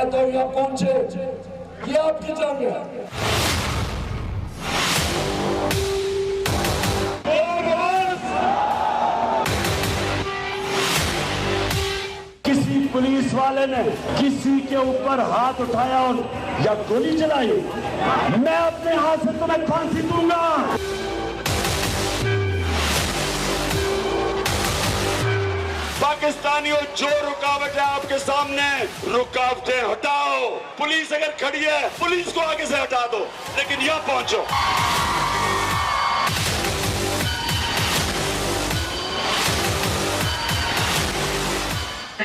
चाहता हूं यहाँ पहुंचे, ये आपकी जंग है। किसी पुलिस वाले ने किसी के ऊपर हाथ उठाया और या गोली चलाई, मैं अपने हाथ से तुम्हें फांसी दूंगा। पाकिस्तानियों, जो रुकावट है आपके सामने, रुकावटें हटाओ। पुलिस अगर खड़ी है, पुलिस को आगे से हटा दो, लेकिन यहां पहुंचो।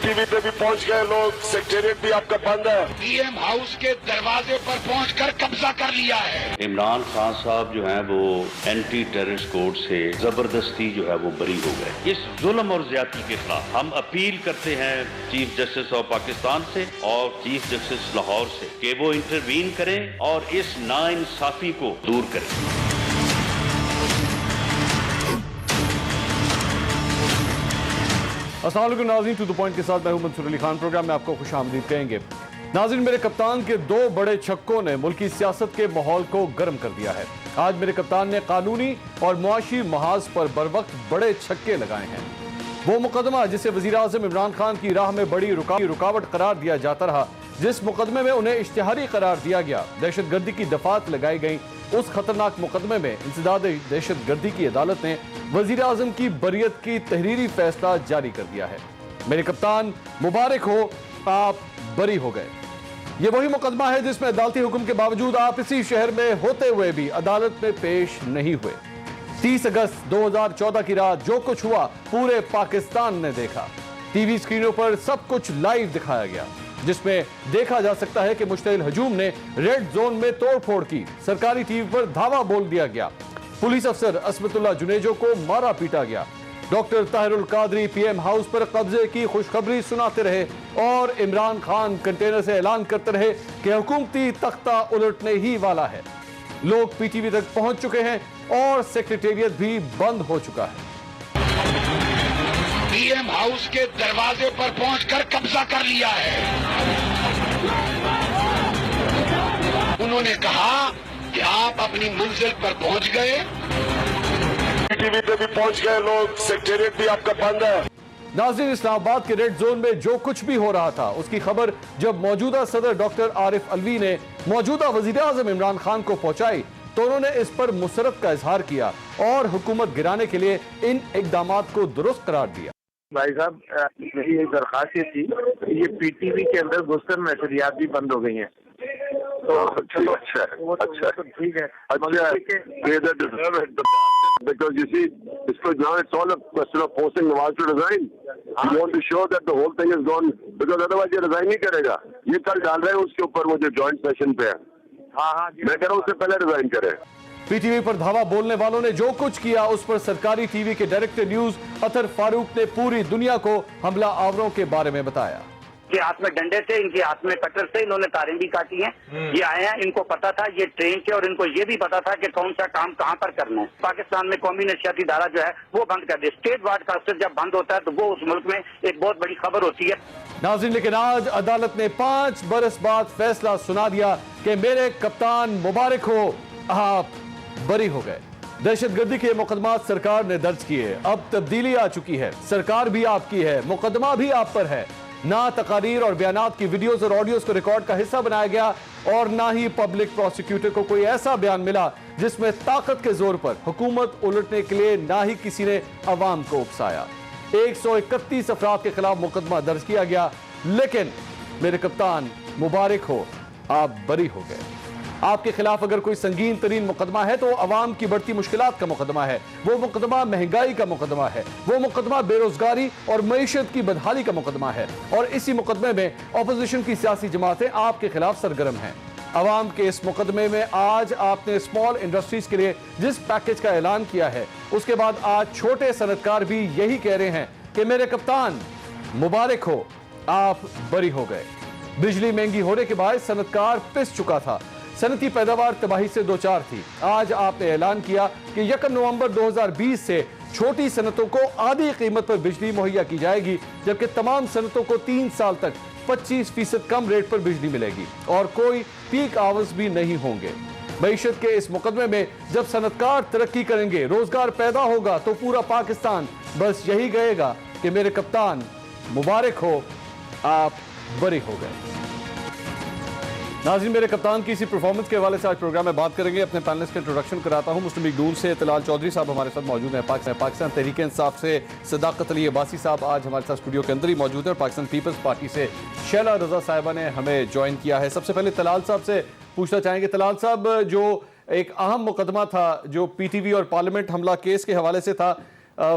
टीवी पे भी पहुंच गए लोग, सेक्रेटेरिएट भी आपका बंद है। पीएम हाउस के दरवाजे पर पहुंचकर कब्जा कर लिया है। इमरान खान साहब जो हैं वो एंटी टेररिस्ट कोड से जबरदस्ती जो है वो बरी हो गए। इस जुल्म और ज्यादती के खिलाफ हम अपील करते हैं चीफ जस्टिस ऑफ पाकिस्तान से और चीफ जस्टिस लाहौर से कि वो इंटरवीन करें और इस नाइंसाफी को दूर करें। अस्सलाम वालेकुम नाज़रीन, टू द पॉइंट के साथ मैं हूं मंसूर अली खान। प्रोग्राम में आपको खुशामदीद कहेंगे। नाज़रीन, मेरे कप्तान के 2 बड़े छक्कों ने मुल्की सियासत के माहौल को गर्म कर दिया है। आज मेरे कप्तान ने कानूनी और मुआशी महाज पर बरवक्त बड़े छक्के लगाए हैं। वो मुकदमा जिसे वज़ीर आज़म इमरान खान की राह में बड़ी रुकावट करार दिया जाता रहा, जिस मुकदमे में उन्हें इश्तिहारी करार दिया गया, दहशतगर्दी की दफात लगाई गई, उस खतरनाक मुकदमे में इंसदाद दहशतगर्दी की अदालत ने वजीर आजम की बरियत की तहरीरी फैसला जारी कर दिया है। मेरे कप्तान, मुबारक हो, आप बरी हो गए। ये वही मुकदमा है जिसमें अदालती हुक्म के बावजूद आप इसी शहर में होते हुए भी अदालत में पेश नहीं हुए। 30 अगस्त 2014 की रात जो कुछ हुआ पूरे पाकिस्तान ने देखा। टीवी स्क्रीनों पर सब कुछ लाइव दिखाया गया, जिसमें देखा जा सकता है कि मुश्तइल हजूम ने रेड जोन में तोड़फोड़ की, सरकारी टीवी पर धावा बोल दिया गया, पुलिस अफसर असमतुल्लाह जुनेजो को मारा पीटा गया, doctor Tahirul Qadri PM house पर कब्जे की खुशखबरी सुनाते रहे और इमरान खान कंटेनर से ऐलान करते रहे कि हुकूमती तख्ता उलटने ही वाला है। लोग पीटीवी तक पहुंच चुके हैं और सेक्रेटेरिएट भी बंद हो चुका है। पीएम हाउस के दरवाजे पर पहुंचकर कब्जा कर लिया है। उन्होंने कहा कि आप अपनी मंजिल पर पहुंच गए। टीवी पे भी पहुंच गए लोग, सेक्रेटेरिएट भी आपका बंद है। नाज़रीन, इस्लामाबाद के रेड जोन में जो कुछ भी हो रहा था उसकी खबर जब मौजूदा सदर डॉक्टर आरिफ अलवी ने मौजूदा वजीर आजम इमरान खान को पहुंचाई तो उन्होंने इस पर मुसरत का इजहार किया और हुकूमत गिराने के लिए इन इकदामात को दुरुस्त करार दिया। भाई साहब, मेरी एक दरखास्त थी, ये पीटीवी के अंदर घुसकर नशरियात भी बंद हो गई हैं। तो चलो अच्छा तो ठीक है। Because you see, now it's all a question of forcing Nawaz to resign. You want to show that the whole thing is gone, because otherwise ये resign नहीं करेगा। ये कल डाल रहे हैं उसके ऊपर, वो जो जॉइंट सेशन पे है। हाँ, मैं कह रहा हूँ उससे पहले रिजाइन करे। पीटीवी पर धावा बोलने वालों ने जो कुछ किया उस पर सरकारी टीवी के डायरेक्टर न्यूज अतर फारूक ने पूरी दुनिया को हमला आवरों के बारे में बताया। इनके हाथ में डंडे थे, इनके हाथ में कटर थे, इन्होंने तारें भी काटी हैं। ये आए हैं, इनको पता था ये ट्रेन थे और इनको ये भी पता था कि कौन सा काम कहां पर करना है। पाकिस्तान में कौमी नशियाती धारा जो है वो बंद कर दे। स्टेट ब्रॉडकास्टर जब बंद होता है तो वो उस मुल्क में एक बहुत बड़ी खबर होती है। नाज़रीन, लेकिन आज अदालत ने 5 बरस बाद फैसला सुना दिया कि मेरे कप्तान मुबारक हो, आप बरी हो गए। दहशतगर्दी के मुकदमात सरकार ने दर्ज किए, अब तब्दीली आ चुकी है, सरकार भी आपकी है, मुकदमा भी आप पर है। ना तकारीर और बयानात की वीडियोस और ऑडियोस को रिकॉर्ड का हिस्सा बनाया गया और ना ही पब्लिक प्रोसिक्यूटर को कोई ऐसा बयान मिला जिसमें ताकत के जोर पर हुकूमत उलटने के लिए ना ही किसी ने अवाम को उकसाया। 131 अफराद के खिलाफ मुकदमा दर्ज किया गया, लेकिन मेरे कप्तान मुबारक हो, आप बरी हो गए। आपके खिलाफ अगर कोई संगीन तरीन मुकदमा है तो अवाम की बढ़ती मुश्किलात का मुकदमा है, वो मुकदमा महंगाई का मुकदमा है, वो मुकदमा बेरोजगारी और मईशत की बदहाली का मुकदमा है। और इसी मुकदमे में अपोजिशन की सियासी जमातें आपके खिलाफ सरगर्म हैं। अवाम के इस मुकदमे में आज आपने स्मॉल इंडस्ट्रीज के लिए जिस पैकेज का ऐलान किया है, उसके बाद आज छोटे सनतकार भी यही कह रहे हैं कि मेरे कप्तान मुबारक हो, आप बरी हो गए। बिजली महंगी होने के बाद सनतकार पिस चुका था, सनती पैदावार तबाही से दो चार थी। आज आपने ऐलान किया कि 1 नवंबर 2020 से छोटी सनतों को आधी कीमत पर बिजली मुहैया की जाएगी, जबकि तमाम सनतों को 3 साल तक 25% कम रेट पर बिजली मिलेगी और कोई पीक आवर्स भी नहीं होंगे। मईशत के इस मुकदमे में जब सनतकार तरक्की करेंगे, रोजगार पैदा होगा, तो पूरा पाकिस्तान बस यही कहेगा कि मेरे कप्तान मुबारक हो, आप बरी हो गए। नाज़रीन, मेरे कप्तान की इसी परफॉर्मेंस के हवाले से आज प्रोग्राम में बात करेंगे। अपने पैनलिस्ट का इंट्रोडक्शन कराता हूं। मुस्लिम लीग नून से तलाल चौधरी साहब हमारे साथ मौजूद हैं। पाकिस्तान तहरीक इंसाफ से सदाकत अली अब्बासी साहब आज हमारे साथ स्टूडियो के अंदर ही मौजूद है और पाकिस्तान पीपल्स पार्टी से शैला रजा साहिबा ने हमें ज्वाइन किया है। सबसे पहले तलाल साहब से पूछना चाहेंगे, तलाल साहब, जो एक अहम मुकदमा था जो PTV और पार्लियामेंट हमला केस के हवाले से था,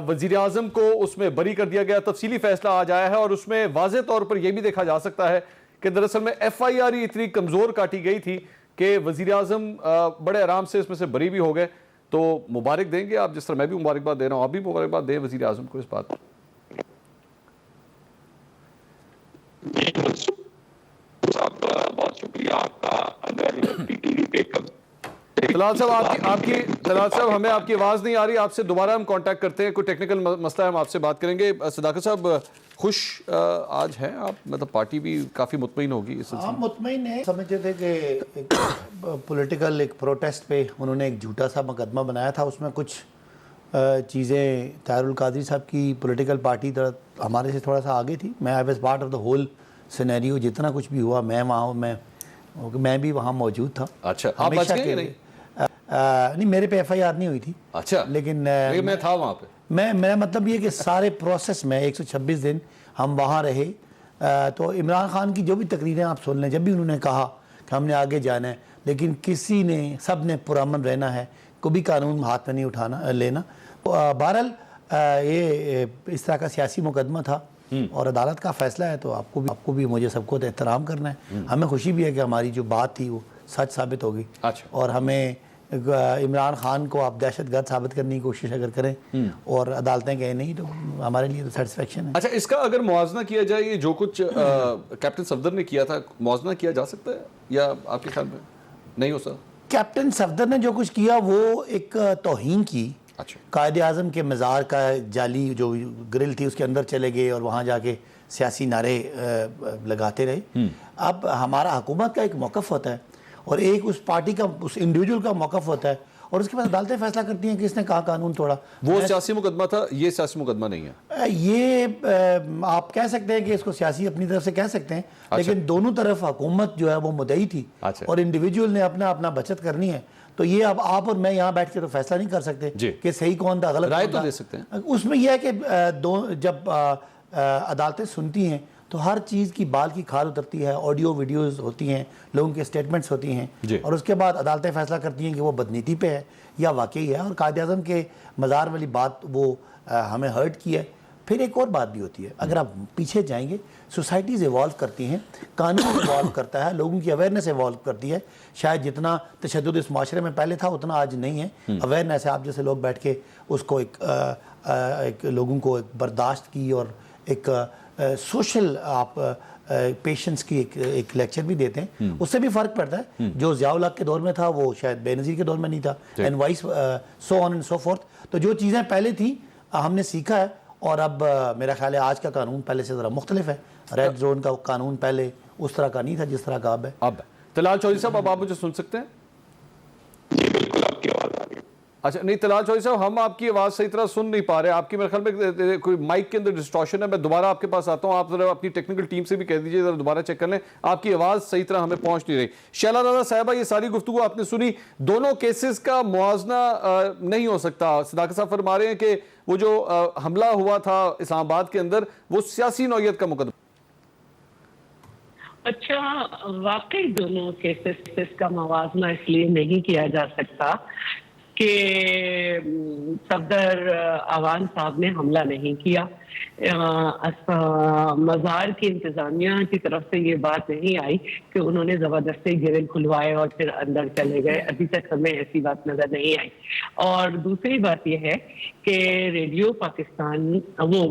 वजीर आजम को उसमें बरी कर दिया गया, तफसीली फैसला आज आया है और उसमें वाज़ेह तौर पर यह भी देखा जा सकता है कि दरअसल में FIR ही इतनी कमज़ोर काटी गई थी कि वज़ीर आज़म बड़े आराम से इसमें से बरी भी हो गए। तो मुबारक देंगे आप, जिस तरह मैं भी मुबारकबाद दे रहा हूँ, आप भी मुबारकबाद दें वज़ीर आज़म को इस बात पर। बहुत शुक्रिया आपका। तलाल साहब हमें आपकी आवाज़ नहीं आ रही, आपसे दोबारा हम कांटेक्ट करते हैं, कोई टेक्निकल मसला है, हम आपसे बात करेंगे। सदाकत साहब, खुश आज हैं आप? मतलब पार्टी भी काफ़ी मुतमईन होगी इस सिलसिले में। मुतमईन है, समझते थे कि पॉलिटिकल एक प्रोटेस्ट पे उन्होंने एक झूठा सा मुकदमा बनाया था, उसमें कुछ चीज़ें ताहिरुल कादरी साहब की पॉलिटिकल पार्टी तरह हमारे से थोड़ा सा आगे थी। मैं I was part of the whole scenario, जितना कुछ भी हुआ मैं भी वहाँ मौजूद था। अच्छा, आप बच गए? नहीं, मेरे पे FIR नहीं हुई थी। अच्छा, लेकिन मैं था वहाँ पे। मेरा मतलब ये कि सारे प्रोसेस में 126 दिन हम वहाँ रहे। तो इमरान खान की जो भी तकरीरें आप सुन लें, जब भी उन्होंने कहा कि हमने आगे जाना है, लेकिन किसी ने, सब ने पुरअमन रहना है, कोई भी कानून हाथ में नहीं लेना। बहरहाल ये इस तरह का सियासी मुकदमा था और अदालत का फैसला है, तो आपको भी मुझे सबको तो एहतराम करना है। हमें खुशी भी है कि हमारी जो बात थी वो सच साबित होगी। अच्छा। और हमें इमरान खान को आप दहशतगर्द साबित करने की कोशिश अगर करें और अदालतें कहें नहीं, तो हमारे लिए तो सेटिस्फेक्शन है। अच्छा, इसका अगर मुआवजा किया जाए, ये जो कुछ कैप्टन सफदर ने किया था, मुआवजा किया जा सकता है या आपके ख्याल में नहीं हो सकता? कैप्टन सफदर ने जो कुछ किया वो एक तौहीन की। अच्छा। कायदे आज़म के मज़ार का जाली जो ग्रिल थी उसके अंदर चले गए और वहाँ जाके सियासी नारे लगाते रहे। अब हमारा हुकूमत का एक मौक़िफ़ होता है और एक उस पार्टी का, उस इंडिविजुअल का मौक़िफ़ होता है और उसके बाद अदालतें फैसला करती हैं कि इसने कहाँ कानून तोड़ा। वो सियासी मुकदमा था, ये सियासी मुकदमा नहीं है। ये आप कह सकते हैं कि इसको सियासी अपनी तरफ से कह सकते हैं। अच्छा। लेकिन दोनों तरफ हुकूमत जो है वो मुद्दई थी। अच्छा। और इंडिविजुअल ने अपना बचत करनी है। तो ये अब आप और मैं यहाँ बैठ के तो फैसला नहीं कर सकते कि सही कौन था, गलत राय कौन तो था। दे सकते हैं। उसमें यह है कि जब अदालतें सुनती हैं तो हर चीज़ की बाल की खाल उतरती है, ऑडियो वीडियोस होती हैं, लोगों के स्टेटमेंट्स होती हैं और उसके बाद अदालतें फैसला करती हैं कि वो बदनीति पे है या वाकई है। और कायदे आज़म के मज़ार वाली बात वो हमें हर्ट की है। फिर एक और बात भी होती है, अगर आप पीछे जाएंगे, सोसाइटीज़ इवॉल्व करती हैं, कानून इवॉल्व करता है, लोगों की अवेयरनेस इवॉल्व करती है। शायद जितना तशद्दुद इस माशरे में पहले था उतना आज नहीं है। अवेयरनेस है, आप जैसे लोग बैठ के उसको एक लोगों को एक बर्दाश्त की और एक सोशल आप पेशेंस की एक लेक्चर भी देते हैं, उससे भी फ़र्क पड़ता है। जो ज़ियाउल हक के दौर में था वो शायद बेनज़ीर के दौर में नहीं था, and vice so on and so fourth. तो जो चीज़ें पहले थी हमने सीखा है और अब मेरा ख्याल है आज का कानून पहले से ज़रा मुख्तलिफ है। रेड जोन का कानून पहले उस तरह का नहीं था जिस तरह का अब है। अब तलाल चौधरी साहब, अब आप मुझे सुन सकते हैं? बिल्कुल, आपकी आवाज़ आ रही है। अच्छा, नहीं तलाल चौधरी साहब, हम आपकी आवाज़ सही तरह सुन नहीं पा रहे। आपकी मेरे ख्याल में कोई माइक के अंदर डिस्टॉर्शन है। मैं दोबारा आपके पास आता हूँ, आप जरा अपनी टेक्निकल टीम से भी कह दीजिए, जरा दोबारा चेक कर लें। आपकी आवाज़ सही तरह हमें पहुँच नहीं रही। शैला रज़ा साहिबा, ये सारी गुफ्तगू आपने सुनी, दोनों केसेस का मुआवजा नहीं हो सकता। सदाकत साहब फरमा रहे हैं कि वो जो हमला हुआ था इस्लामाबाद के अंदर, वो सियासी नौयत का मुकदमा। अच्छा, वाकई दोनों केसेस का मुवाजना इसलिए नहीं किया जा सकता कि सफदर अवान साहब ने हमला नहीं किया। मज़ार की इंतज़ामिया की तरफ से ये बात नहीं आई कि उन्होंने ज़बरदस्ती ग्रिल खुलवाए और फिर अंदर चले गए। अभी तक हमें ऐसी बात नज़र नहीं आई। और दूसरी बात यह है कि रेडियो पाकिस्तान, वो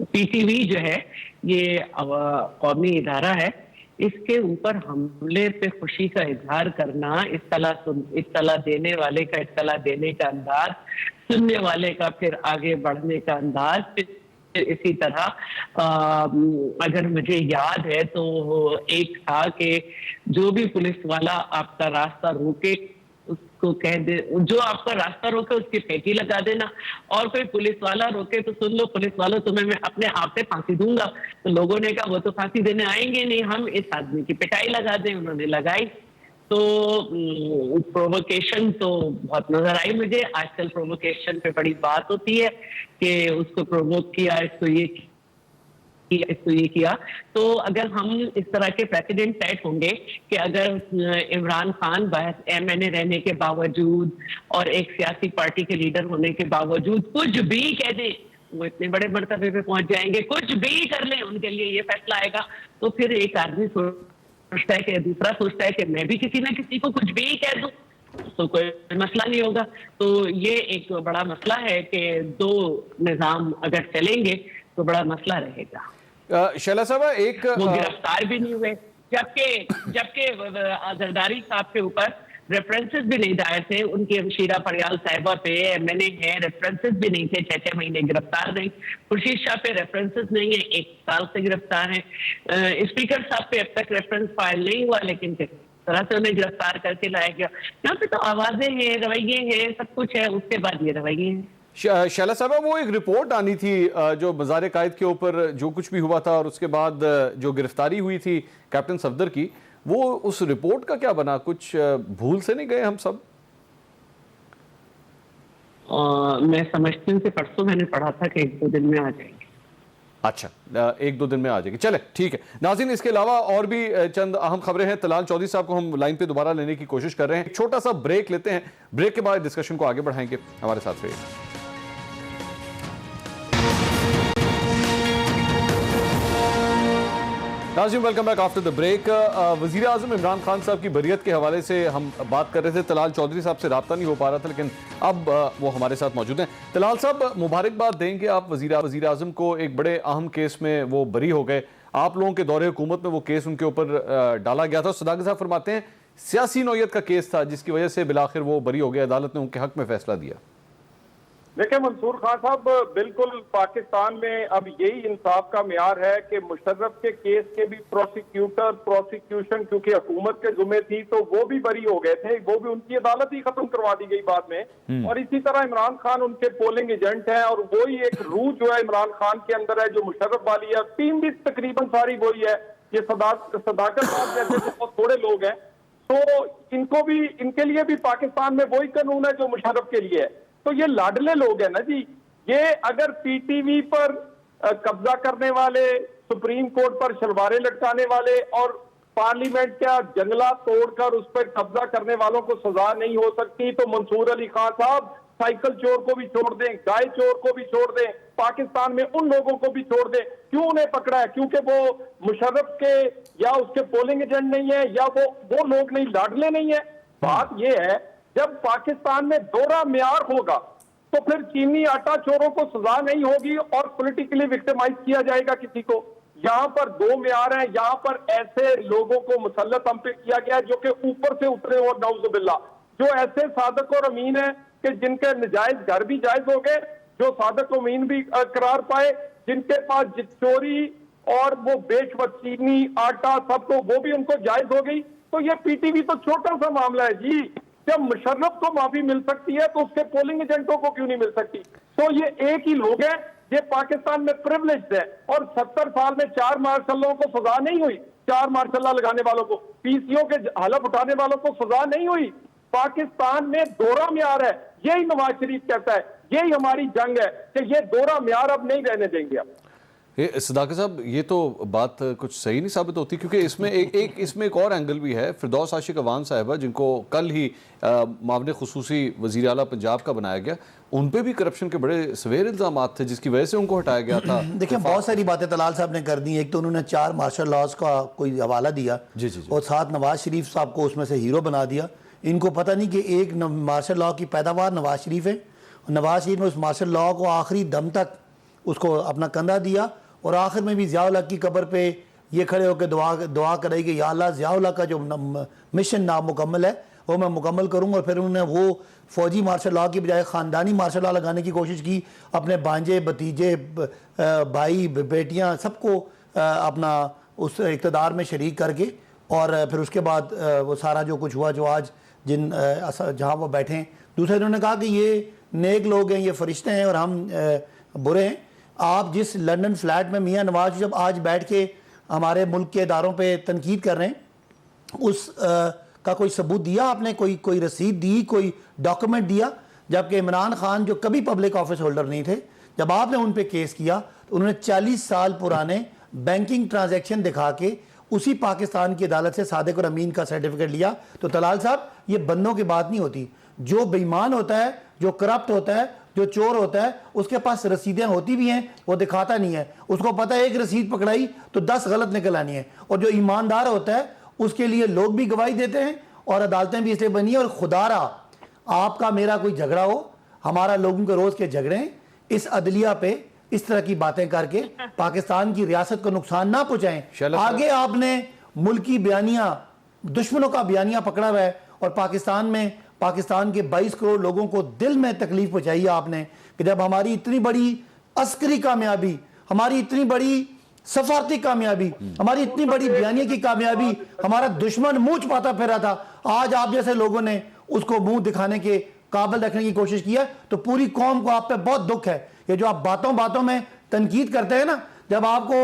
PTV जो है, ये कौमी इदारा है, इसके ऊपर हमले पे खुशी का इजहार करना, इत्तला देने वाले का इत्तला देने का अंदाज, सुनने वाले का फिर आगे बढ़ने का अंदाज, इसी तरह अगर मुझे याद है तो एक था कि जो भी पुलिस वाला आपका रास्ता रोके उसको कह दे, जो आपका रास्ता रोके उसकी फेंकी लगा देना, और कोई पुलिस वाला रोके तो सुन लो पुलिस वालों तुम्हें मैं अपने आप पे फांसी दूंगा। तो लोगों ने कहा वो तो फांसी देने आएंगे नहीं, हम इस आदमी की पिटाई लगा दें। उन्होंने लगाई। तो प्रोवोकेशन तो बहुत नजर आई मुझे। आजकल प्रोवोकेशन पे बड़ी बात होती है कि उसको प्रोवोक किया, इसको ये किया। तो अगर हम इस तरह के प्रेसिडेंट सेट होंगे कि अगर इमरान खान MNA रहने के बावजूद और एक सियासी पार्टी के लीडर होने के बावजूद कुछ भी कह दें, वो इतने बड़े मर्तबे पे पहुंच जाएंगे, कुछ भी कर लें उनके लिए ये फैसला आएगा। तो फिर एक आदमी सोचता है कि दूसरा सोचता है कि मैं भी किसी ना किसी को कुछ भी कह दूं तो कोई मसला नहीं होगा। तो ये एक बड़ा मसला है कि दो निजाम अगर चलेंगे तो बड़ा मसला रहेगा। शैला साहबा, एक वो गिरफ्तार भी नहीं हुए, जबकि जरदारी साहब के ऊपर रेफरेंसेस भी नहीं दायर थे। उनकी हमशीरा फरियाल साहिबा पे MNA है, रेफरेंसेस भी नहीं थे, 6 महीने गिरफ्तार नहीं। खुर्शीद शाह पे रेफरेंसेस नहीं है, 1 साल से गिरफ्तार है। स्पीकर साहब पे अब तक रेफरेंस फाइल नहीं हुआ, लेकिन किस तरह से उन्हें गिरफ्तार करके लाया गया। यहाँ पे तो आवाजें हैं, रवैये हैं, सब कुछ है, उसके बाद ये रवैये हैं। शैला साहबा, वो एक रिपोर्ट आनी थी जो मज़ार कायद के ऊपर जो कुछ भी हुआ था और उसके बाद जो गिरफ्तारी हुई थी कैप्टन सफदर की, वो उस रिपोर्ट का क्या बना? कुछ भूल से नहीं गए हम सब? मैं समझती हूँ कि परसों मैंने पढ़ा था कि 1-2 दिन में आ जाएंगे। अच्छा, 1-2 दिन में आ जाएगी। चले, ठीक है नाज़रीन, इसके अलावा और भी चंद अहम खबरें हैं। तलाल चौधरी साहब को हम लाइन पे दोबारा लेने की कोशिश कर रहे हैं। एक छोटा सा ब्रेक लेते हैं, ब्रेक के बाद डिस्कशन को आगे बढ़ाएंगे। हमारे साथ रहिए। नाज़रीन, welcome back after the break. वज़ीर आज़म इमरान खान साहब की बरियत के हवाले से हम बात कर रहे थे। तलाल चौधरी साहब से रब्ता नहीं हो पा रहा था, लेकिन अब वो हमारे साथ मौजूद हैं। तलाल साहब, मुबारकबाद देंगे आप वज़ीर आज़म को, एक बड़े अहम केस में वो बरी हो गए। आप लोगों के दौरे हुकूमत में वो केस उनके ऊपर डाला गया था। सदाकत साहब फरमाते हैं सियासी नौयत का केस था जिसकी वजह से बिलाखिर वो बरी हो गए, अदालत ने उनके हक में फैसला दिया। देखिए मंसूर खान साहब, बिल्कुल पाकिस्तान में अब यही इंसाफ का म्यार है कि मुशर्रफ के केस के भी प्रोसिक्यूशन क्योंकि हुकूमत के जुम्मे थी तो वो भी बरी हो गए थे, वो भी उनकी अदालत ही खत्म करवा दी गई बाद में। और इसी तरह इमरान खान उनके पोलिंग एजेंट हैं और वही एक रूह जो है इमरान खान के अंदर है जो मुशर्रफ वाली है। टीम भी तकरीबन सारी वही है। ये सदाकत साहब जैसे बहुत थोड़े लोग हैं, तो इनको भी, इनके लिए भी पाकिस्तान में वही कानून है जो मुशर्रफ के लिए है। तो ये लाडले लोग हैं ना जी। ये अगर PTV पर कब्जा करने वाले, सुप्रीम कोर्ट पर शलवारें लटकाने वाले और पार्लियामेंट का जंगला तोड़कर उस पर कब्जा करने वालों को सजा नहीं हो सकती, तो मंसूर अली खान साहब साइकिल चोर को भी छोड़ दें, गाय चोर को भी छोड़ दें, पाकिस्तान में उन लोगों को भी छोड़ दें। क्यों उन्हें पकड़ा है? क्योंकि वो मुशर्रफ के या उसके पोलिंग एजेंट नहीं है या वो लोग नहीं, लाडले नहीं है। बात ये है, जब पाकिस्तान में दोहरा म्यार होगा तो फिर चीनी आटा चोरों को सजा नहीं होगी और पॉलिटिकली विक्टिमाइज किया जाएगा किसी को। यहाँ पर 2 म्यार हैं। यहाँ पर ऐसे लोगों को मुसल्लत हम पे किया गया जो कि ऊपर से उतरे और नाउजुबिल्लाह, जो ऐसे सादक और अमीन है कि जिनके नजायज घर भी जायज हो गए, जो सादक और अमीन भी करार पाए, जिनके पास चोरी और वो चीनी आटा सब तो वो भी उनको जायज हो गई। तो ये PTV तो छोटा सा मामला है जी। जब मुशर्रफ को माफी मिल सकती है तो उसके पोलिंग एजेंटों को क्यों नहीं मिल सकती? तो ये एक ही लोग हैं, ये पाकिस्तान में प्रिविलेज्ड है। और 70 साल में 4 मार्शलों को सजा नहीं हुई, 4 मार्शल लगाने वालों को, PCO के हलफ उठाने वालों को सजा नहीं हुई। पाकिस्तान में दोहरा म्यार है, यही नवाज शरीफ कहता है, यही हमारी जंग है कि ये दोहरा म्यार अब नहीं रहने देंगे। अब सदाकत साहब, ये तो बात कुछ सही नहीं साबित होती, क्योंकि इसमें इसमें एक और एंगल भी है। फिरदौस आशिक अवान साहिबा, जिनको कल ही मामले खुसूसी वज़ीर आला पंजाब का बनाया गया, उन पे भी करप्शन के बड़े सवेर इल्ज़ाम थे जिसकी वजह से उनको हटाया गया था। देखिए, बहुत सारी बातें तलाल साहब ने कर दी। एक तो उन्होंने 4 मार्शल लॉज का कोई हवाला दिया जी, और साथ नवाज शरीफ साहब को उसमें से हीरो बना दिया। इनको पता नहीं कि एक मार्शल लॉ की पैदावार नवाज शरीफ है। नवाज शरीफ ने उस मार्शल लॉ को आखिरी दम तक उसको अपना कंधा दिया और आखिर में भी ज़िया-उल हक की कब्र पे ये खड़े होकर दुआ करेगी, या अल्लाह ज़िया-उल हक का जो मिशन नामुकम्मल है वो मैं मुकम्मल करूँगा। और फिर उन्होंने वो फौजी मार्शल लॉ की बजाय ख़ानदानी मार्शल लॉ लगाने की कोशिश की, अपने भांजे भतीजे भाई बेटियाँ सबको अपना उस इक़्तिदार में शरीक करके, और फिर उसके बाद वो सारा जो कुछ हुआ, जो आज जहाँ वो बैठे हैं। दूसरा इन्होंने कहा कि ये नेक लोग हैं, ये फरिश्ते हैं और हम बुरे हैं। आप जिस लंदन फ्लैट में मियाँ नवाज जब आज बैठ के हमारे मुल्क के इदारों पे तनकीद कर रहे हैं, उस का कोई सबूत दिया आपने? कोई रसीद दी, कोई डॉक्यूमेंट दिया? जबकि इमरान खान जो कभी पब्लिक ऑफिस होल्डर नहीं थे, जब आपने उन पे केस किया तो उन्होंने 40 साल पुराने बैंकिंग ट्रांजैक्शन दिखा के उसी पाकिस्तान की अदालत से सादिक और अमीन का सर्टिफिकेट लिया। तो तलाल साहब, ये बंदों की बात नहीं होती। जो बेईमान होता है, जो करप्ट होता है, जो चोर होता है, उसके पास रसीदें होती भी हैं, वो दिखाता नहीं है। उसको पता है एक रसीद पकड़ाई तो 10 गलत निकल आनी है। और जो ईमानदार होता है उसके लिए लोग भी गवाही देते हैं और अदालतें भी इसलिए बनी है। और खुदारा आपका मेरा कोई झगड़ा हो, हमारा लोगों के रोज के झगड़े हैं, इस अदलिया पे इस तरह की बातें करके पाकिस्तान की रियासत को नुकसान ना पहुंचाएं। आगे आपने मुल्की बयानियां, दुश्मनों का बयानियां पकड़ा हुआ है और पाकिस्तान में पाकिस्तान के 22 करोड़ लोगों को दिल में तकलीफ पहुंचाई है आपने, कि जब हमारी इतनी बड़ी अस्करी कामयाबी, हमारी इतनी बड़ी सफारती कामयाबी, हमारी इतनी बड़ी बयानिया की कामयाबी, हमारा दुश्मन मुंह छुपाता फिर रहा था, आज आप जैसे लोगों ने उसको मुंह दिखाने के काबिल रखने की कोशिश की है। तो पूरी कौम को आप पे बहुत दुख है। ये जो आप बातों बातों में तनकीद करते हैं ना, जब आपको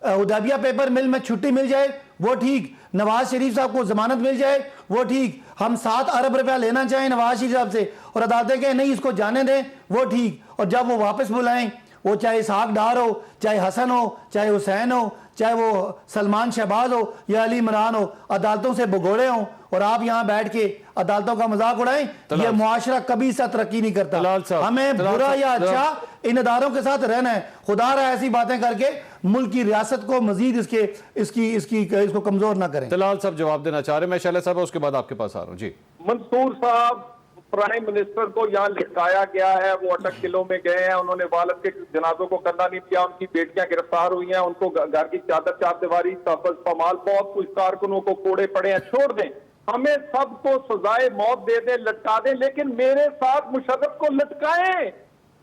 हुदैबिया पेपर मिल में छुट्टी मिल जाए वो ठीक, नवाज शरीफ साहब को जमानत मिल जाए वो ठीक, हम 7 अरब रुपया लेना चाहें नवाज शरीफ साहब से और अदालतें कहें नहीं इसको जाने दें वो ठीक, और जब वो वापस बुलाएं, वो चाहे इसहाक डार हो, चाहे हसन हो, चाहे हुसैन हो, चाहे वो सलमान शहबाज हो या अली इमरान हो, अदालतों से भगोड़े हों और आप यहाँ बैठ के अदालतों का मजाक उड़ाएं, ये मुआशरा कभी सा तरक्की नहीं करता। हमें बुरा या अच्छा इन अदारों के साथ रहना है। खुदा रहा ऐसी बातें करके मुल्क की रियासत को मजीद इसको कमजोर ना करें। तलाल साहब जवाब देना चाह रहे हैं, मैं शैले साहब उसके बाद आपके पास आ रहा हूँ। जी मंसूर साहब, प्राइम मिनिस्टर को यहाँ लटकाया गया है, वो अटक किलों में गए हैं, उन्होंने वालिद के जनाजों को कंधा नहीं दिया, उनकी बेटियां गिरफ्तार हुई हैं, उनको घर की चादर चार दीवारी तहफ़्फ़ुज़ पमाल बहुत कुछ कारकुनों को कोड़े पड़े हैं। छोड़ दें, हमें सबको सजाए मौत दे दें, लटका दें, लेकिन मेरे साथ मुशर्रफ को लटकाएं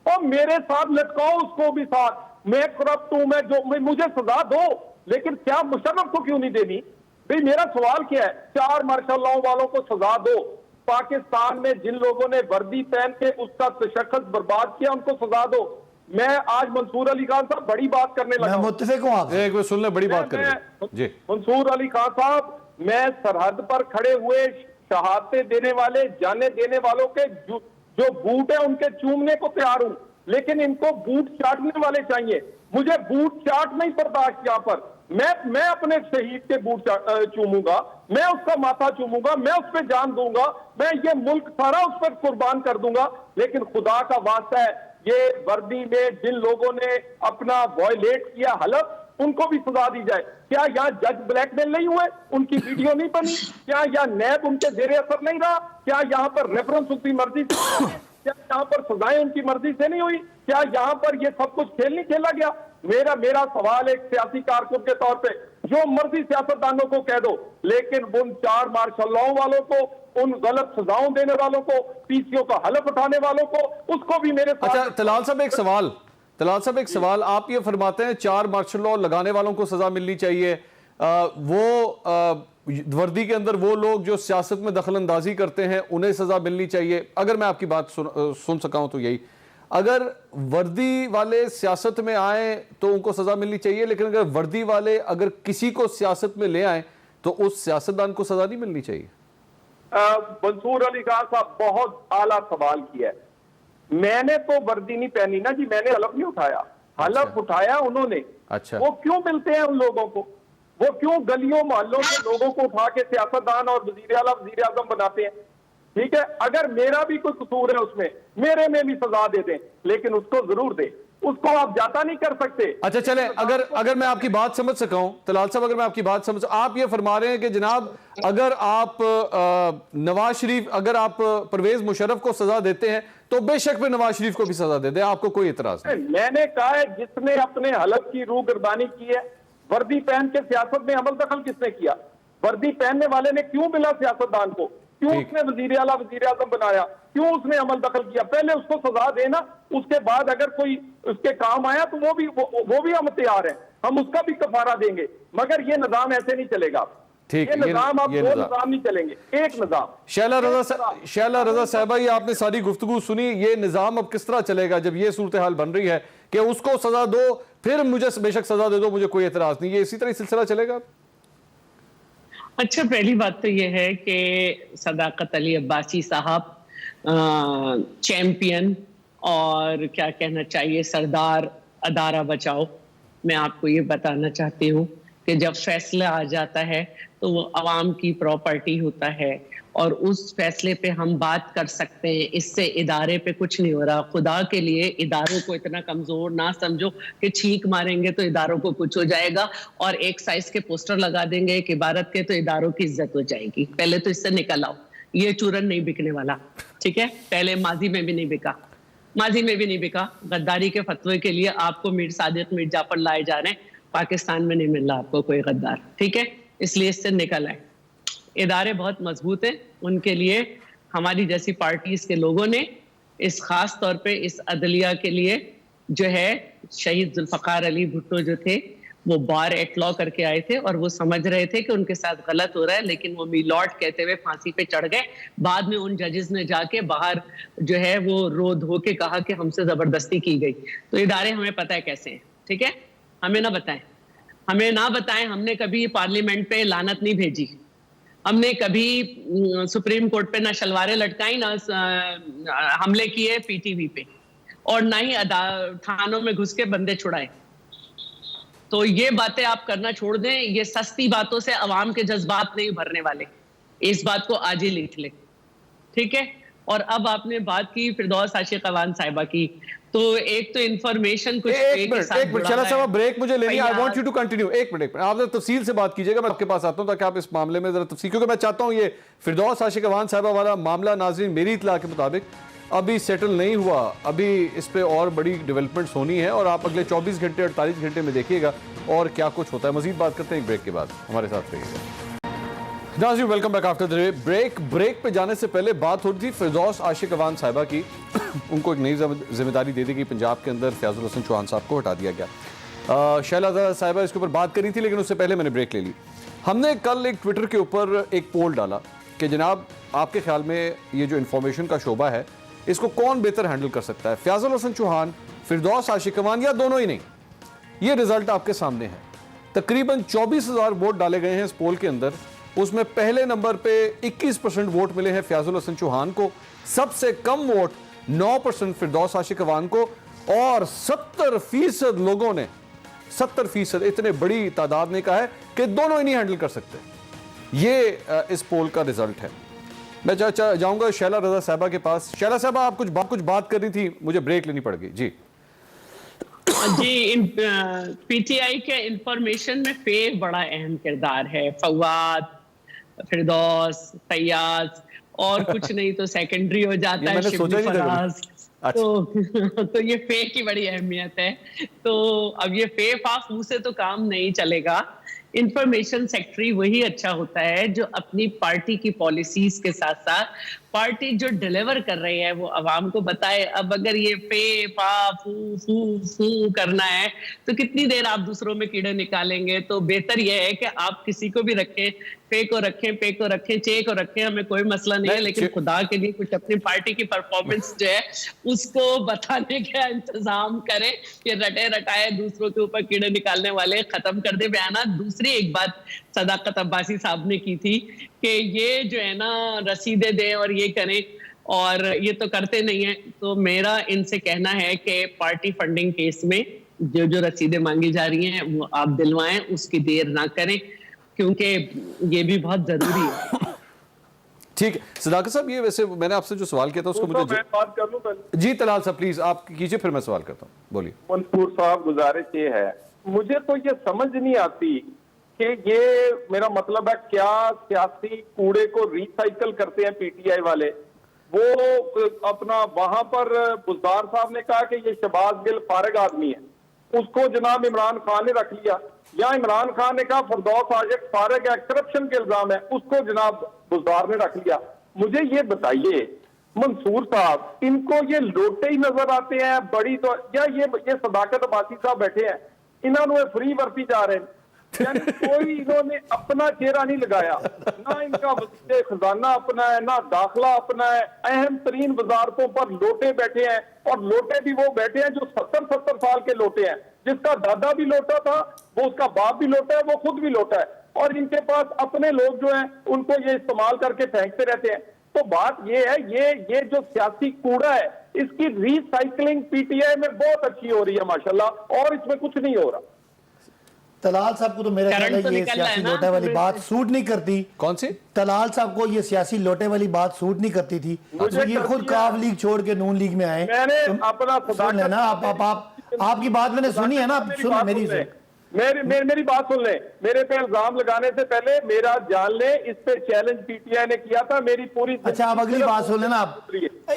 और मेरे साथ लटकाओ उसको भी साथ। मैं करप्ट हूं, मैं जो मुझे सजा दो, लेकिन क्या मुशर्रफ को क्यों नहीं देनी? भाई मेरा सवाल क्या है, 4 मार्शल लॉ वालों को सजा दो। पाकिस्तान में जिन लोगों ने वर्दी पहन के उसका तशख्खुस बर्बाद किया उनको सजा दो। मैं आज मंसूर अली खान साहब बड़ी बात करने लगा, मैं मुत्तफिक हूं आपसे। एक बार सुन ले, बड़ी बात करें जी। मंसूर अली खान साहब, मैं सरहद पर खड़े हुए शहादतें देने वाले, जाने देने वालों के जो बूट है उनके चूमने को तैयार हूं, लेकिन इनको बूट चाटने वाले चाहिए। मुझे बूट चाट नहीं बर्दाश्त। यहाँ पर मैं अपने शहीद के बूट चूमूंगा, मैं उसका माथा चूमूंगा, मैं उस पर जान दूंगा, मैं ये मुल्क सारा उस पर कुर्बान कर दूंगा। लेकिन खुदा का वास्ता है, ये वर्दी में जिन लोगों ने अपना वॉयलेट किया हलफ, उनको भी सजा दी जाए। क्या यहाँ जज ब्लैकमेल नहीं हुए? उनकी वीडियो नहीं बनी? क्या यहाँ नैब उनके जेरे असर नहीं रहा? क्या यहाँ पर रेफरेंस उनकी मर्जी से, क्या यहाँ पर सजाएं उनकी मर्जी से नहीं हुई? क्या यहाँ पर ये सब कुछ खेल नहीं खेला गया? मेरा सवाल एक सियासी कारकुन के तौर पे, जो मर्जी सियासतदानों को कह दो, लेकिन उन 4 मार्शल लॉ वालों को, उन गलत सजाओं देने वालों को, पीसीओ का हलफ उठाने वालों को, उसको भी मेरे साथ। अच्छा तलाल साहब एक सवाल, आप ये फरमाते हैं 4 मार्शल लॉ लगाने वालों को सजा मिलनी चाहिए, वर्दी के अंदर वो लोग जो सियासत में दखल अंदाजी करते हैं उन्हें सजा मिलनी चाहिए। अगर मैं आपकी बात सुन सका हूं तो यही, अगर वर्दी वाले सियासत में आए तो उनको सजा मिलनी चाहिए, लेकिन अगर वर्दी वाले अगर किसी को सियासत में ले आए तो उस सियासतदान को सजा नहीं मिलनी चाहिए। मंसूर अली खान साहब बहुत आला सवाल किया है। मैंने तो वर्दी नहीं पहनी ना जी, मैंने हलफ नहीं उठाया, हलफ उठाया उन्होंने। अच्छा, वो क्यों मिलते हैं उन लोगों को? वो क्यों गलियों मोहल्लों से लोगों को उठा के सियासतदान और वजीर आला वजीर आजम बनाते हैं? ठीक है, अगर मेरा भी कोई कसूर है उसमें, मेरे में भी सजा दे दें, लेकिन उसको जरूर दे, उसको आप जाता नहीं कर सकते। अच्छा चले, अगर मैं आपकी बात समझ सका हूं तलाल साहब, अगर मैं आपकी बात समझ, आप ये फरमा रहे हैं कि जनाब अगर आप नवाज शरीफ, अगर आप परवेज मुशर्रफ को सजा देते हैं तो बेशक में नवाज शरीफ को भी सजा दे दे, आपको कोई इतराज नहीं। मैंने कहा है जिसने अपने हलफ की रूह गर्दानी की है, वर्दी पहन के सियासत में अमल दखल किसने किया? वर्दी पहनने वाले ने क्यों मिला सियासतदान को? क्यों उसने वजीर आला वजीर आजम बनाया, क्यों उसने अमल दखल किया? पहले उसको सजा देना, उसके बाद अगर कोई उसके काम आया तो वो भी हम तैयार हैं, हम उसका भी कफारा देंगे, मगर ये निजाम ऐसे नहीं चलेगा। ठीक, ये निजाम आप दो निजाम नहीं चलेंगे, एक निजाम। शैला रजा साहिबा, ये आपने सारी गुफ्तगू सुनी, ये निजाम अब किस तरह चलेगा जब ये सूरत हाल बन रही है कि उसको सजा दो फिर मुझे बेशक सजा दे दो, मुझे कोई एतराज नहीं, ये इसी तरह सिलसिला चलेगा? अच्छा, पहली बात तो ये है कि सदाकत अली अब्बासी साहब चैंपियन और क्या कहना चाहिए सरदार अदारा बचाओ, मैं आपको ये बताना चाहती हूँ कि जब फैसला आ जाता है तो वो अवाम की प्रॉपर्टी होता है और उस फैसले पे हम बात कर सकते हैं, इससे इदारे पे कुछ नहीं हो रहा। खुदा के लिए इदारों को इतना कमजोर ना समझो कि छींक मारेंगे तो इदारों को कुछ हो जाएगा और एक साइज के पोस्टर लगा देंगे एक इबारत के तो इदारों की इज्जत हो जाएगी। पहले तो इससे निकल आओ, ये चूरन नहीं बिकने वाला, ठीक है? पहले माजी में भी नहीं बिका, माजी में भी नहीं बिका। गद्दारी के फतवे के लिए आपको मीर सादिक मीर जाफर लाए जा रहे हैं, पाकिस्तान में नहीं मिल रहा आपको कोई गद्दार, ठीक है? इसलिए इससे निकल आए। इदारे बहुत मजबूत हैं, उनके लिए हमारी जैसी पार्टीज के लोगों ने इस खास तौर पे इस अदलिया के लिए जो है शहीद जुल्फकार अली भुट्टो जो थे वो बार एट लॉ करके आए थे और वो समझ रहे थे कि उनके साथ गलत हो रहा है, लेकिन वो मिलॉट कहते हुए फांसी पे चढ़ गए। बाद में उन जजेस ने जाके बाहर जो है वो रो धो के कहा कि हमसे जबरदस्ती की गई। तो इदारे हमें पता है कैसे हैं, ठीक है? हमें ना बताएं, हमें ना बताएं। हमने कभी पार्लियामेंट पे लानत नहीं भेजी, हमने कभी सुप्रीम कोर्ट पे ना शलवारें लटकाई, ना हमले किए पीटीवी पे, और ना ही थानों में घुस के बंदे छुड़ाए। तो ये बातें आप करना छोड़ दें, ये सस्ती बातों से अवाम के जज्बात नहीं भरने वाले, इस बात को आज ही लिख ले, ठीक है? और अब आपने बात की फिरदौस आशिक अवान साहिबा की, तो एक तो इंफॉर्मेशन कुछ एक मिनट शैला साहब, ब्रेक मुझे लेनी है, I want you to continue. एक मिनट आप जरा तफसील से बात कीजिएगा, मैं आपके पास आता हूं ताकि आप इस मामले में जरा तफसील, क्योंकि मैं चाहता हूं ये फिरदौस आशिक अवान साहिबा वाला मामला नाज़रीन मेरी इत्तला के मुताबिक अभी सेटल नहीं हुआ, अभी इस पे और बड़ी डेवलपमेंट्स होनी है और आप अगले 24 घंटे 48 घंटे में देखिएगा और क्या कुछ होता है। मजीद बात करते हैं एक ब्रेक के बाद, हमारे साथ रहिएगा। नाज़रीन welcome back after the break. Break पे जाने से पहले बात हो रही थी फिरदौस आशिक अवान साहिबा की। उनको एक नई जिम्मेदारी दे दी गई, पंजाब के अंदर फयाजुल हसन चौहान साहब को हटा दिया गया। शैला साहिबा इसके ऊपर बात करी थी, लेकिन उससे पहले मैंने ब्रेक ले ली। हमने कल एक ट्विटर के ऊपर एक पोल डाला कि जनाब आपके ख्याल में ये जो इंफॉर्मेशन का शोबा है इसको कौन बेहतर हैंडल कर सकता है, फयाजुल हसन चौहान, फिरदौस आशिक अवान या दोनों ही नहीं? ये रिजल्ट आपके सामने है। तकरीबन 24,000 वोट डाले गए हैं इस पोल के अंदर, उसमें पहले नंबर पे 21% वोट मिले हैं फयाजुल हसन चौहान को, सबसे कम वोट 9% फिरदौस आशिक अवान को, और 70% लोगों ने 70% इतने बड़ी तादाद ने कहा है कि दोनों ही नहीं हैंडल कर सकते। ये इस पोल का रिजल्ट है। मैं जाऊंगा शैला रजा साहिबा के पास। शैला साहिबा आप कुछ बात कर रही थी, मुझे ब्रेक लेनी पड़ गई। जी पीटीआई के इंफॉर्मेशन में फे बड़ा अहम किरदार है। फवाद, फिरदौस, फैयाज और कुछ नहीं तो सेकेंडरी हो जाता है शिबली फराज। तो ये फे की बड़ी अहमियत है। तो अब ये फे फाफ मुंह से तो काम नहीं चलेगा। इंफॉर्मेशन सेक्रेटरी वही अच्छा होता है जो अपनी पार्टी की पॉलिसीज के साथ साथ पार्टी जो डिलीवर कर रही है वो अवाम को बताए। अब अगर ये पे पा फू फू फू करना है तो कितनी देर आप दूसरों में कीड़े निकालेंगे। तो बेहतर ये है कि आप किसी को भी रखें, पे को रखें, पे को रखें, चे को रखें, हमें कोई मसला नहीं है, लेकिन खुदा के लिए कुछ अपनी पार्टी की परफॉर्मेंस जो है उसको बताने का इंतजाम करें कि रटे रटाए दूसरों के ऊपर कीड़े निकालने वाले खत्म कर दे बयाना। दूसरी एक बात सदाकत अब्बासी साहब ने की थी कि ये जो है ना रसीदे दें और ये करें, और ये तो करते नहीं है। तो मेरा इनसे कहना है कि पार्टी फंडिंग केस में जो रसीदें मांगी जा रही हैं वो आप दिलवाएं, उसकी देर ना करें, क्योंकि ये भी बहुत जरूरी है। ठीक है सदाकत साहब, ये वैसे मैंने आपसे जो सवाल किया था उसको मुझे मैं बात कर लूं पहले। जी तलाल साहब प्लीज आप कीजिए, फिर मैं सवाल करता हूँ, बोलिए। मंसूर साहब गुजारिश ये है, मुझे तो ये समझ नहीं आती कि ये मेरा मतलब है क्या सियासी कूड़े को रिसाइकल करते हैं पीटीआई वाले। वो अपना वहां पर बुजदार साहब ने कहा कि ये शहबाज गिल फारिग आदमी है, उसको जनाब इमरान खान ने रख लिया, या इमरान खान ने कहा फिरदौस आशिक फारिग है, करप्शन के इल्जाम है, उसको जनाब बुजदार ने रख लिया। मुझे ये बताइए मंसूर साहब, इनको ये लोटे ही नजर आते हैं बड़ी तो, या ये सदाकत अब्बासी साहब बैठे हैं, इन्होंने फ्री वर्ती जा रहे हैं, यानी कोई इन्होंने अपना चेहरा नहीं लगाया, ना इनका वज़ीर खजाना अपना है, ना दाखिला अपना है। अहम तरीन वजारतों पर लोटे बैठे हैं, और लोटे भी वो बैठे हैं जो 70-70 साल के लोटे हैं, जिसका दादा भी लोटा था, वो उसका बाप भी लोटा है, वो खुद भी लोटा है, और इनके पास अपने लोग जो हैं उनको ये इस्तेमाल करके फेंकते रहते हैं। तो बात ये है, ये जो सियासी कूड़ा है, इसकी रिसाइकलिंग पीटीआई में बहुत अच्छी हो रही है माशाल्लाह, और इसमें कुछ नहीं हो रहा। तलाल साहब को तो मेरा ख्याल है ये सियासी लोटे वाली बात सूट नहीं करती। कौन सी? तलाल साहब को ये सियासी लोटे वाली बात सूट नहीं करती थी, तो ये खुद काफ लीग छोड़ के नून लीग में आए। मैंने अपना सुन लेना, आपकी बात मैंने सुनी है ना, आप सुन मेरी बात सुन ले। मेरे पे इल्जाम लगाने से पहले मेरा जान ले, इस पे चैलेंज पीटीआई ने किया था, मेरी पूरी। अच्छा, आप अगली बात सुन लेना, आप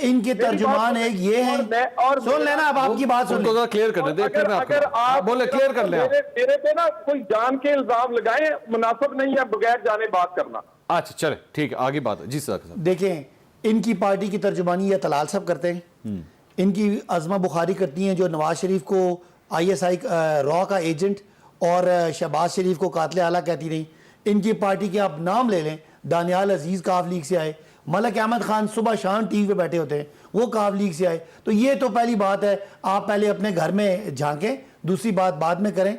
इनके तर्जुमान एक ये है, और सुन लेना, अब आपकी बात सुन लो, क्लियर कर दे, फिर मैं अगर आप बोले क्लियर कर ले। मेरे पे ना कोई जान के इल्जाम लगाए, मुनासिब नहीं है बगैर जाने बात करना। अच्छा चले, ठीक है, आगे बात। जी सर। देखें, इनकी पार्टी की तर्जुमानी या तलाल साहब करते हैं, इनकी अज़मा बुखारी करती हैं जो नवाज शरीफ को ISI रॉ का एजेंट और शहबाज शरीफ को कातिल आला कहती रही। इनकी पार्टी के आप नाम ले लें, दानियाल अजीज़ काफ लीग से आए, मलक अहमद खान सुबह शाम टीवी पे बैठे होते हैं, वो काफ लीग से आए। तो ये तो पहली बात है, आप पहले अपने घर में झांकें, दूसरी बात बाद में करें।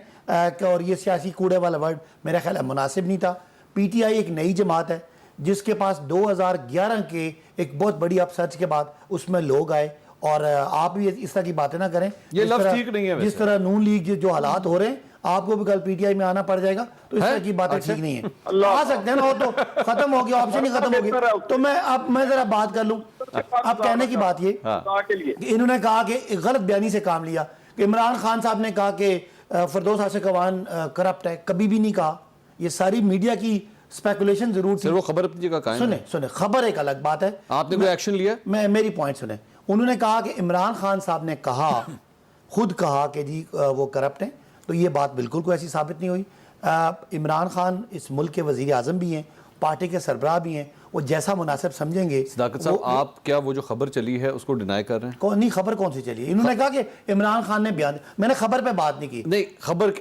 और ये सियासी कूड़े वाला वर्ड मेरा ख्याल है मुनासिब नहीं था। PTI एक नई जमात है जिसके पास 2011 के एक बहुत बड़ी अपसर्च के बाद उसमें लोग आए, और आप भी इस तरह की बातें ना करें। ये लफ्ज़ ठीक नहीं है। जिस तरह नून लीग जो हालात हो रहे हैं, आपको भी कल PTI में आना पड़ जाएगा, तो इस तरह की बातें ठीक नहीं है। आ सकते हैं ना, वो तो खत्म हो गया, ऑप्शन ही खत्म हो गया। तो मैं जरा बात कर लूं। अब कहने की बात ये कि इन्होंने कहा कि गलत बयानी से काम लिया, कि इमरान खान साहब ने कहा कि फरदौस हाशिम कवान करप्ट है, कभी भी नहीं कहा। ये सारी मीडिया की स्पेकुलेशन जरूर थी, वो खबर अपनी जगह कायम है। सुने, खबर एक अलग बात है। आपने कोई एक्शन लिया? मेरी पॉइंट सुने। उन्होंने कहा कि इमरान खान साहब ने कहा, खुद कहा कि जी वो करप्ट हैं, तो ये बात बिल्कुल कोई ऐसी साबित नहीं हुई। इमरान खान इस मुल्क के वजीर आज़म भी हैं, पार्टी के सरबराह भी हैं, वो जैसा मुनासिब समझेंगे। सदाकत साहब, आप क्या वो जो खबर चली है उसको डिनाई कर रहे हैं? नहीं, खबर कौन सी चली है? इन्होंने कहा कि इमरान खान ने बयान, मैंने खबर पे बात नहीं की। नहीं,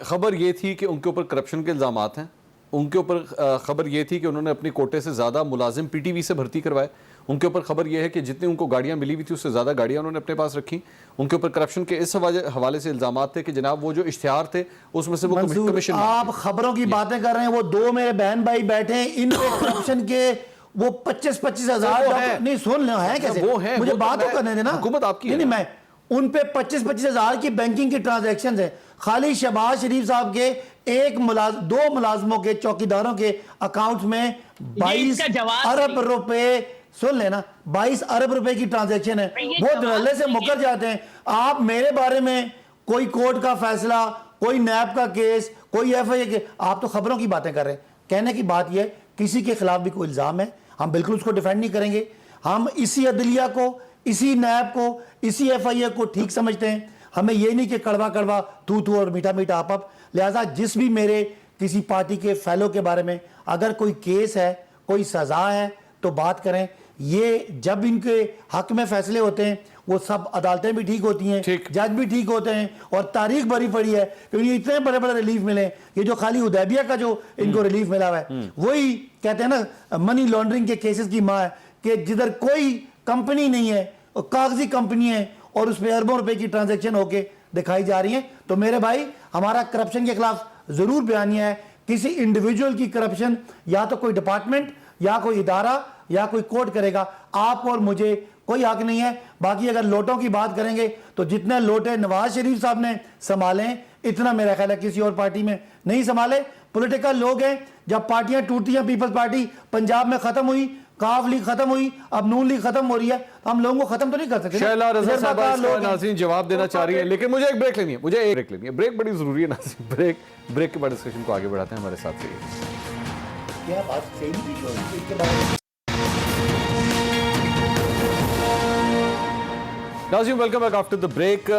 खबर ये थी कि उनके ऊपर करप्शन के इल्जामात हैं। उनके ऊपर खबर ये थी कि उन्होंने अपनी कोटे से ज़्यादा मुलाजिम PTV से भर्ती करवाए। उनके ऊपर खबर यह है कि जितनी उनको गाड़ियां मिली हुई थी उससे ज़्यादा गाड़ियां उन्होंने अपने पास रखी। उनके ऊपर करप्शन के इस हवाले से इल्जाम थे कि जनाब वो जो इश्तिहार थे उसमें से वो कमीशन। आप खबरों की बातें कर रहे हैं, वो दो मेरे बहन भाई बैठे हैं, इन पे करप्शन के वो 25-25 हज़ार नहीं सुन है कैसे? वो है, मुझे बात तो करने देना, हुकूमत आपकी नहीं, मैं उन पे 25-25 हज़ार की बैंकिंग की ट्रांजैक्शन है। खाली शहबाज शरीफ साहब के दो मुलाजमों के, चौकीदारों के अकाउंट में 22 अरब रुपए, सुन लेना, 22 अरब रुपए की ट्रांजैक्शन है। वो धड़ल्ले से मुकर जाते हैं। आप मेरे बारे में कोई कोर्ट का फैसला, कोई नैब का केस, कोई FIA के, आप तो खबरों की बातें कर रहे हैं। कहने की बात यह, किसी के खिलाफ भी कोई इल्जाम है, हम बिल्कुल उसको डिफेंड नहीं करेंगे। हम इसी अदलिया को, इसी नैब को, इसी FIA को ठीक समझते हैं। हमें ये नहीं कि कड़वा कड़वा, तू तू और मीठा मीठा आप। लिहाजा जिस भी मेरे किसी पार्टी के फेलो के बारे में अगर कोई केस है, कोई सजा है, तो बात करें। ये जब इनके हक में फैसले होते हैं, वो सब अदालतें भी ठीक होती हैं, जज भी ठीक होते हैं, और तारीख भरी पड़ी है क्योंकि इतने बड़े बड़े रिलीफ मिले। ये जो खाली हुदैबिया का जो इनको रिलीफ मिला हुआ है, वही कहते हैं ना मनी लॉन्ड्रिंग के केसेस की माँ है, कि जिधर कोई कंपनी नहीं है, कागजी कंपनी है, और उसमें अरबों रुपए की ट्रांजैक्शन होके दिखाई जा रही है। तो मेरे भाई, हमारा करप्शन के खिलाफ जरूर बयानिया है। किसी इंडिविजुअल की करप्शन या तो कोई डिपार्टमेंट या कोई इदारा या कोई कोर्ट करेगा, आप और मुझे कोई हक नहीं है। बाकी अगर लोटों की बात करेंगे तो जितने लोटे नवाज शरीफ साहब ने संभाले, इतना मेरा ख्याल है किसी और पार्टी में नहीं संभाले। पॉलिटिकल लोग हैं, जब पार्टियां टूटती हैं, पीपल्स पार्टी पंजाब में खत्म हुई, काफ लीग खत्म हुई, अब नून लीग खत्म हो रही है, तो हम लोगों को खत्म तो नहीं कर सकते। शैला रज़ा साहब नाज़रीन जवाब देना चाह रही है, लेकिन मुझे एक ब्रेक लेनी है, मुझे एक ब्रेक लेनी है। ब्रेक बड़ी जरूरी है नाज़रीन। ब्रेक के बाद डिस्कशन को आगे बढ़ाते हैं, हमारे साथ रहिए। क्या बात सही थी नाज़रीन, welcome back after the break.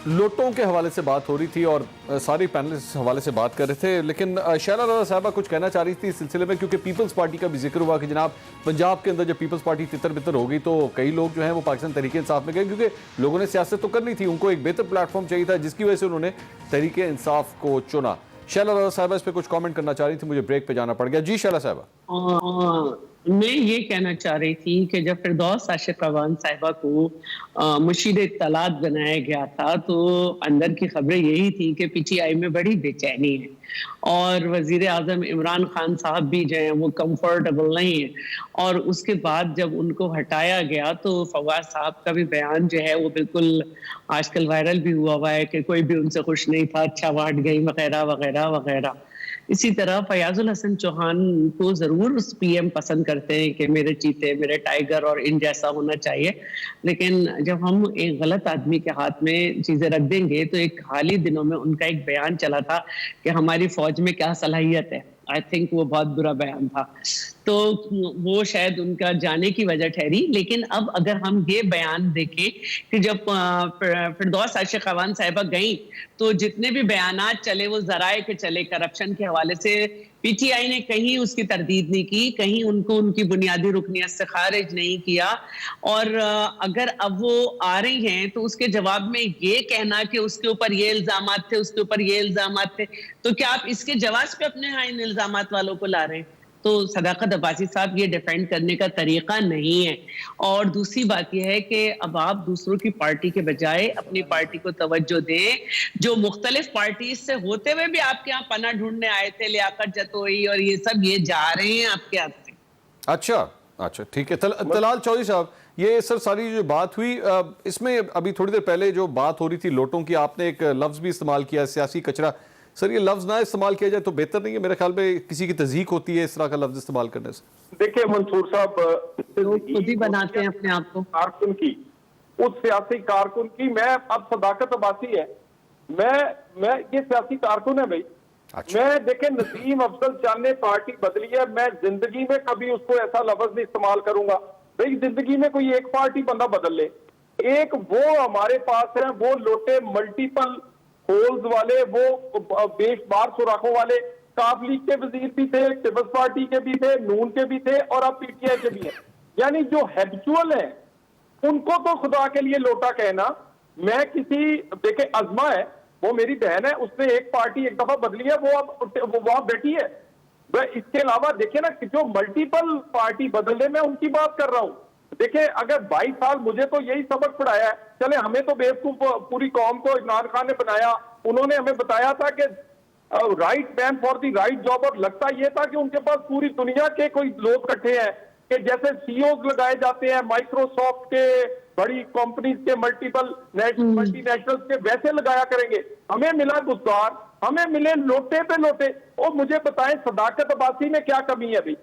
लोटों के हवाले से बात हो रही थी और सारी पैनलिस्ट इस हवाले से बात कर रहे थे, लेकिन शैला रज़ा साहबा कुछ कहना चाह रही थी इस सिलसिले में, क्योंकि पीपल्स पार्टी का भी जिक्र हुआ कि जनाब पंजाब के अंदर जब पीपल्स पार्टी तितर बितर हो गई तो कई लोग जो हैं वो पाकिस्तान तहरीक इंसाफ में गए, क्योंकि लोगों ने सियासत तो करनी थी, उनको एक बेहतर प्लेटफॉर्म चाहिए था, जिसकी वजह से उन्होंने तहरीक इंसाफ को चुना। शैला रज़ा साहबा इस पर कुछ कॉमेंट करना चाह रही थी, मुझे ब्रेक पे जाना पड़ गया। जी शैला साहबा। मैं ये कहना चाह रही थी कि जब फिरदौस आशिक अवान साहिबा को मुशीर इत्तलात बनाया गया था तो अंदर की खबरें यही थी कि पीटीआई में बड़ी बेचैनी है और वजीर आजम इमरान खान साहब भी जो हैं वो कंफर्टेबल नहीं है, और उसके बाद जब उनको हटाया गया तो फवाद साहब का भी बयान जो है वो बिल्कुल आजकल वायरल भी हुआ है कि कोई भी उनसे खुश नहीं था, अच्छा वाट गई वगैरह वगैरह वगैरह। इसी तरह फयाजुल हसन चौहान को जरूर उस पीएम पसंद करते हैं कि मेरे चीते, मेरे टाइगर और इन जैसा होना चाहिए, लेकिन जब हम एक गलत आदमी के हाथ में चीजें रख देंगे तो एक हाल ही दिनों में उनका एक बयान चला था कि हमारी फौज में क्या सलाहियत है, आई थिंक वो बहुत बुरा बयान था, तो वो शायद उनका जाने की वजह ठहरी। लेकिन अब अगर हम ये बयान देखें कि जब फिरदौस आशिक अवान साहिबा गई तो जितने भी बयानात चले वो जराए के चले करप्शन के हवाले से, पीटीआई ने कहीं उसकी तरदीद नहीं की, कहीं उनको उनकी बुनियादी रुकनियत से खारिज नहीं किया, और अगर अब वो आ रही हैं तो उसके जवाब में ये कहना कि उसके ऊपर ये इल्जामात थे, उसके ऊपर ये इल्जामात थे, तो क्या आप इसके जवाब पे अपने यहाँ इन इल्जामात वालों को ला रहे हैं? तो सदाकत अब्बासी साहब ये डिफेंड करने का तरीका नहीं है। और दूसरी बात यह है कि अब आप दूसरों की पार्टी के बजाय अपनी पार्टी को तवज्जो दें, जो मुख्तलिफ पार्टी से होते हुए भी आपके यहाँ पना ढूंढने आए थे, लियाकत जतोई और ये सब, ये जा रहे हैं आपके हाथ से। अच्छा ठीक है। तलाल चौधरी साहब, ये सर सारी जो बात हुई इसमें अभी थोड़ी देर पहले जो बात हो रही थी लोटों की, आपने एक लफ्ज भी इस्तेमाल किया, सियासी कचरा। सर ये लफ्ज ना इस्तेमाल किया जाए तो बेहतर नहीं है? मेरे ख्याल में किसी की तज़हीक होती है इस तरह का लफ्ज इस्तेमाल करने से। देखिए मंसूर साहब, खुद ही बनाते हैं अपने आप को कारकुन की, उस सियासी कारकुन की, मैं अब सदाकत अब्बासी है, मैं ये सियासी कारकुन है भाई। मैं देखे नसीम अफजल चाह ने पार्टी बदली है, मैं जिंदगी में कभी उसको ऐसा लफ्ज नहीं इस्तेमाल करूंगा भाई। जिंदगी में कोई एक पार्टी बंदा बदल ले, एक वो हमारे पास है, वो लोटे मल्टीपल होल्स वाले, वो बेशुमार सुराखों वाले, काफ लीग के वजीर भी थे, पीपल्स पार्टी के भी थे, नून के भी थे और अब पीटीआई के भी हैं। यानी जो हैबिचुअल है उनको तो खुदा के लिए लोटा कहना। मैं किसी, देखे अजमा है, वो मेरी बहन है, उसने एक पार्टी एक दफा बदली है, वो अब वहां बैठी है। इसके अलावा देखिए ना कि जो मल्टीपल पार्टी बदले, मैं उनकी बात कर रहा हूं। देखिए अगर 22 साल मुझे तो यही सबक पढ़ाया है, चले हमें तो बेवकूफ पूरी कौम को इमरान खान ने बनाया, उन्होंने हमें बताया था कि right man for the right job, और लगता यह था कि उनके पास पूरी दुनिया के कोई लोग इकट्ठे हैं कि जैसे सीईओ लगाए जाते हैं माइक्रोसॉफ्ट के, बड़ी कंपनीज के, मल्टीनेशनल्स के, वैसे लगाया करेंगे। हमें मिला गुस्तार, हमें मिले लोटे पे लोटे। और मुझे बताएं सदाकत अब्बासी में क्या कमी है भाई?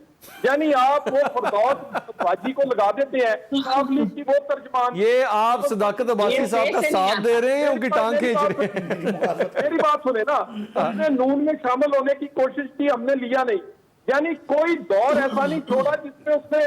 यानी आप वो फिरदौस बाजी को लगा देते हैं, आप लीग की वो तर्जमान। ये आप सदाकत अब्बासी साहब का साथ दे रहे हैं, उनकी टांग खींच रहे हैं। मेरी बात सुने ना, हमने नून में शामिल होने की कोशिश की, हमने लिया नहीं। यानी कोई दौर ऐसा नहीं छोड़ा जिसमें उसने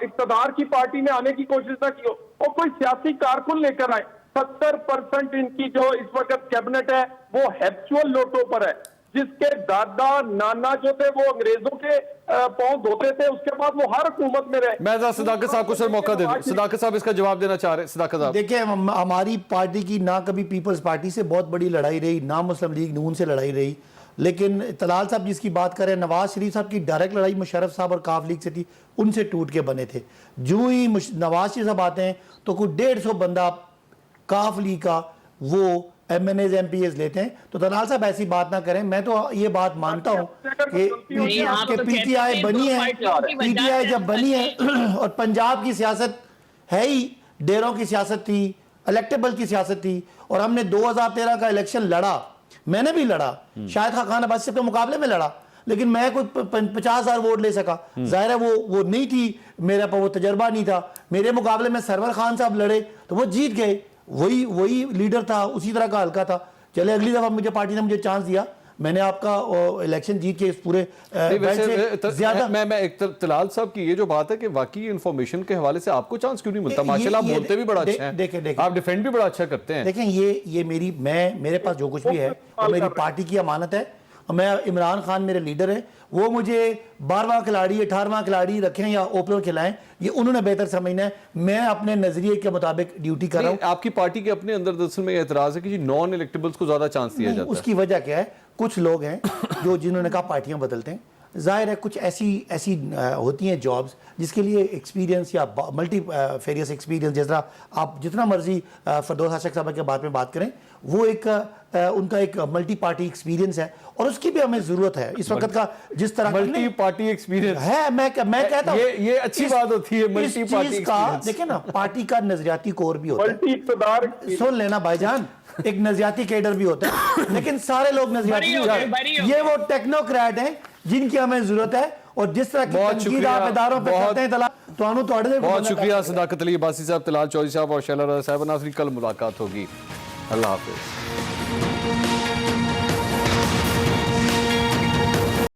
इक़्तिदार की पार्टी में आने की कोशिश ना की हो, और कोई सियासी कारकुन लेकर आए। 70% इनकी जो इस वक्त कैबिनेट है वो हैबिचुअल लोटों पर है, जिसके दादा नाना जो थे वो अंग्रेजों के पांव धोते थे, उसके बाद वो हर हुकूमत में रहे। मैं सदाकत साहब को सर मौका दे दूं, सदाकत साहब इसका जवाब देना चाह रहे हैं। सदाकत साहब देखिए, हमारी पार्टी की ना कभी पीपल्स पार्टी से बहुत बड़ी लड़ाई रही, ना मुस्लिम लीग नून से लड़ाई रही, लेकिन तलाल साहब जिसकी बात करें, नवाज शरीफ साहब की डायरेक्ट लड़ाई मुशर्रफ साहब और काफ लीग से थी, उनसे टूट के बने थे। जो ही नवाज शरीफ साहब आते हैं तो कुछ 150 बंदा काफ लीग का वो MNAs MPAs लेते हैं। तो तलाल साहब ऐसी बात ना करें। मैं तो ये बात मानता हूं कि PTI बनी है, PTI जब बनी है और पंजाब की सियासत है ही डेरों की सियासत थी, इलेक्टेबल की सियासत थी, और हमने 2013 का इलेक्शन लड़ा, मैंने भी लड़ा, शाहिद खान अब्बासी के मुकाबले में लड़ा, लेकिन मैं कोई 50,000 वोट ले सका। जाहिर है वो नहीं थी, मेरे पर वो तजर्बा नहीं था। मेरे मुकाबले में सरवर खान साहब लड़े तो वो जीत गए, वही लीडर था, उसी तरह का हल्का था। चले अगली दफा मुझे पार्टी ने मुझे चांस दिया, मैंने आपका इलेक्शन जीत के इस पूरे ज्यादा मैं एक तलाल साहब की ये जो बात है कि वाकई इंफॉर्मेशन के हवाले से आपको चांस क्यों नहीं मिलता? माशाल्लाह, आप बोलते भी बड़ा अच्छा है, देखें आप डिफेंड भी बड़ा अच्छा करते हैं। देखें ये मेरे पास जो कुछ भी है वो मेरी पार्टी की अमानत है। मैं इमरान खान मेरे लीडर है, वो मुझे 12वां खिलाड़ी 18वां खिलाड़ी रखें या ओपनर खिलाएं, ये उन्होंने बेहतर समझना है। मैं अपने नजरिए के मुताबिक ड्यूटी कर रहा हूं। आपकी पार्टी के अपने अंदर दरअसल में एतराज है कि नॉन इलेक्टेबल्स को ज्यादा चांस दिया जाता है। उसकी वजह क्या है? कुछ लोग हैं जिन्होंने कहा पार्टियां बदलते हैं। जाहिर है कुछ ऐसी होती हैं जॉब्स जिसके लिए एक्सपीरियंस या मल्टी फेरियस एक्सपीरियंस, जैसा आप जितना मर्जी फरदौस आशिक साहब के बारे में बात करें, वो उनका एक मल्टी पार्टी एक्सपीरियंस है और उसकी भी हमें जरूरत है इस वक्त का। जिस तरह मल्टी पार्टी एक्सपीरियंस है, मैं कहता हूं ये अच्छी बात होती है। मल्टी पार्टी का देखिए ना, पार्टी का नजरियाती कोर भी होता है। सुन लेना भाईजान, एक नजरियाती कैडर भी होता है, लेकिन सारे लोग नजरियाती नहीं होते। ये वो टेक्नोक्रेट हैं जिनकी हमें जरूरत है। और जिस तरह की तनकीद आप इदारों पे करते हैं तलाल, बहुत शुक्रिया सदाकत अली अब्बासी साहब, तलाल चौधरी साहब और शैला राजा साहब। नाज़रीन, कल मुलाकात होगी। अल्लाह हाफिज।